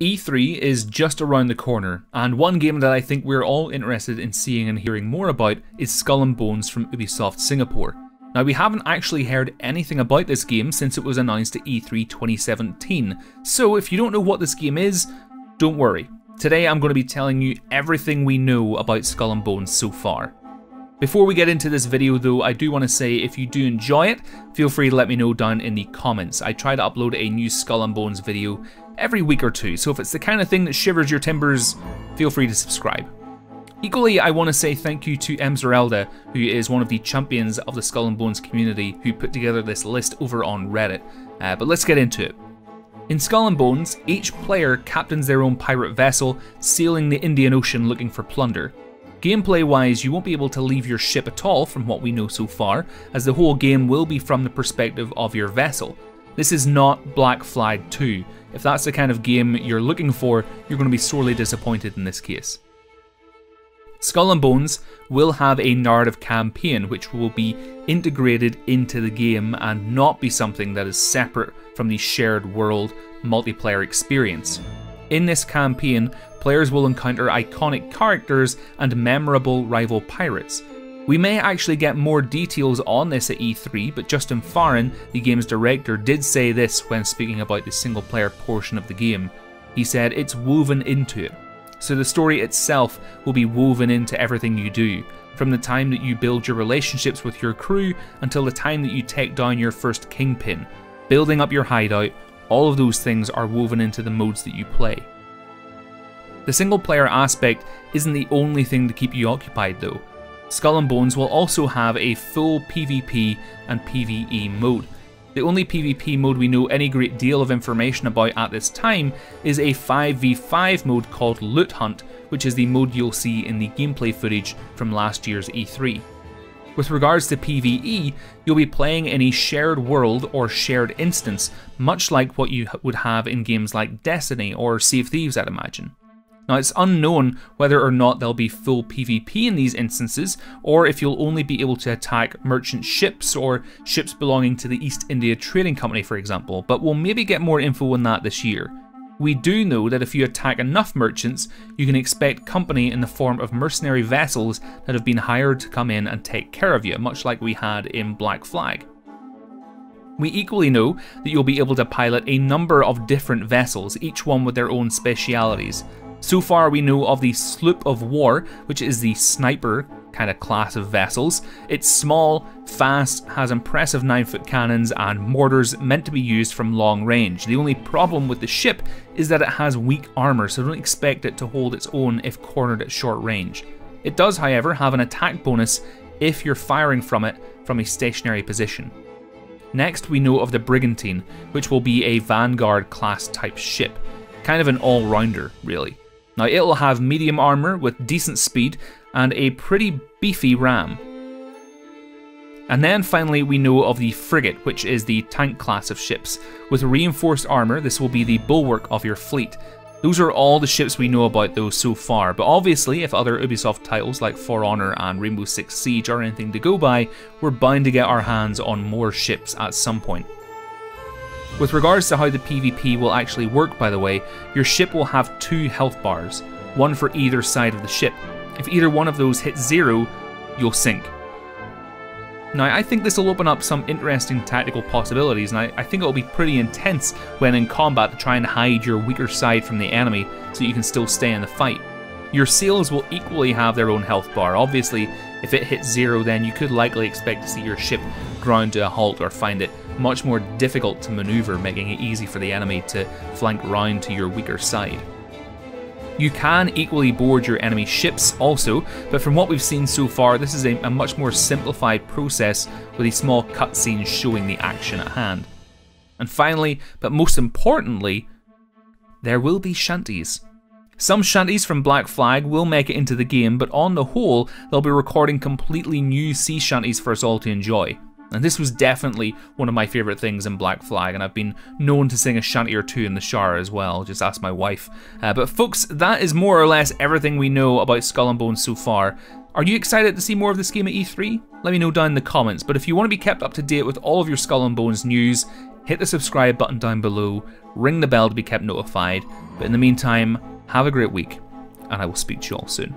E3 is just around the corner, and one game that I think we're all interested in seeing and hearing more about is Skull and Bones from Ubisoft Singapore. Now, we haven't actually heard anything about this game since it was announced at E3 2017, so if you don't know what this game is, don't worry. Today I'm going to be telling you everything we know about Skull and Bones so far. Before we get into this video though, I do want to say if you do enjoy it, feel free to let me know down in the comments. I try to upload a new Skull and Bones video every week or two, so if it's the kind of thing that shivers your timbers, feel free to subscribe. Equally, I want to say thank you to MrStainless001, who is one of the champions of the Skull and Bones community, who put together this list over on Reddit. But let's get into it. In Skull and Bones, each player captains their own pirate vessel, sailing the Indian Ocean looking for plunder. Gameplay wise, you won't be able to leave your ship at all from what we know so far, as the whole game will be from the perspective of your vessel. This is not Black Flag 2. If that's the kind of game you're looking for, you're going to be sorely disappointed in this case. Skull and Bones will have a narrative campaign which will be integrated into the game and not be something that is separate from the shared world multiplayer experience. In this campaign, players will encounter iconic characters and memorable rival pirates. We may actually get more details on this at E3, but Justin Farron, the game's director, did say this when speaking about the single player portion of the game. He said it's woven into it. So the story itself will be woven into everything you do, from the time that you build your relationships with your crew until the time that you take down your first kingpin. Building up your hideout, all of those things are woven into the modes that you play. The single player aspect isn't the only thing to keep you occupied though. Skull and Bones will also have a full PvP and Pve mode. The only PvP mode we know any great deal of information about at this time is a 5v5 mode called Loot Hunt, which is the mode you'll see in the gameplay footage from last year's E3. With regards to PvE, you'll be playing in a shared world or shared instance, much like what you would have in games like Destiny or Sea of Thieves, I'd imagine. Now, it's unknown whether or not there'll be full PvP in these instances, or if you'll only be able to attack merchant ships or ships belonging to the East India Trading Company, for example, but we'll maybe get more info on that this year. We do know that if you attack enough merchants, you can expect company in the form of mercenary vessels that have been hired to come in and take care of you, much like we had in Black Flag. We equally know that you'll be able to pilot a number of different vessels, each one with their own specialities. So far we know of the Sloop-of-War, which is the sniper kind of class of vessels. It's small, fast, has impressive 9-foot cannons and mortars meant to be used from long range. The only problem with the ship is that it has weak armor, so don't expect it to hold its own if cornered at short range. It does, however, have an attack bonus if you're firing from it from a stationary position. Next we know of the Brigantine, which will be a Vanguard class type ship. Kind of an all-rounder, really. Now, it'll have medium armor with decent speed and a pretty beefy ram. And then finally we know of the Frigate, which is the tank class of ships. With reinforced armor, this will be the bulwark of your fleet. Those are all the ships we know about those so far, but obviously if other Ubisoft titles like For Honor and Rainbow Six Siege are anything to go by, we're bound to get our hands on more ships at some point. With regards to how the PvP will actually work, by the way, your ship will have 2 health bars, one for either side of the ship. If either one of those hits 0, you'll sink. Now, I think this will open up some interesting tactical possibilities, and I think it'll be pretty intense when in combat to try and hide your weaker side from the enemy so you can still stay in the fight. Your sails will equally have their own health bar. Obviously, if it hits 0, then you could likely expect to see your ship ground to a halt or find it much more difficult to maneuver, making it easy for the enemy to flank round to your weaker side. You can equally board your enemy ships also, but from what we've seen so far, this is a much more simplified process with a small cutscene showing the action at hand. And finally, but most importantly, there will be shanties. Some shanties from Black Flag will make it into the game, but on the whole, they'll be recording completely new sea shanties for us all to enjoy. And this was definitely one of my favourite things in Black Flag, and I've been known to sing a shanty or two in the shower as well, just ask my wife. But folks, that is more or less everything we know about Skull and Bones so far. Are you excited to see more of this game at E3? Let me know down in the comments, but if you want to be kept up to date with all of your Skull and Bones news, hit the subscribe button down below, ring the bell to be kept notified. But in the meantime, have a great week, and I will speak to you all soon.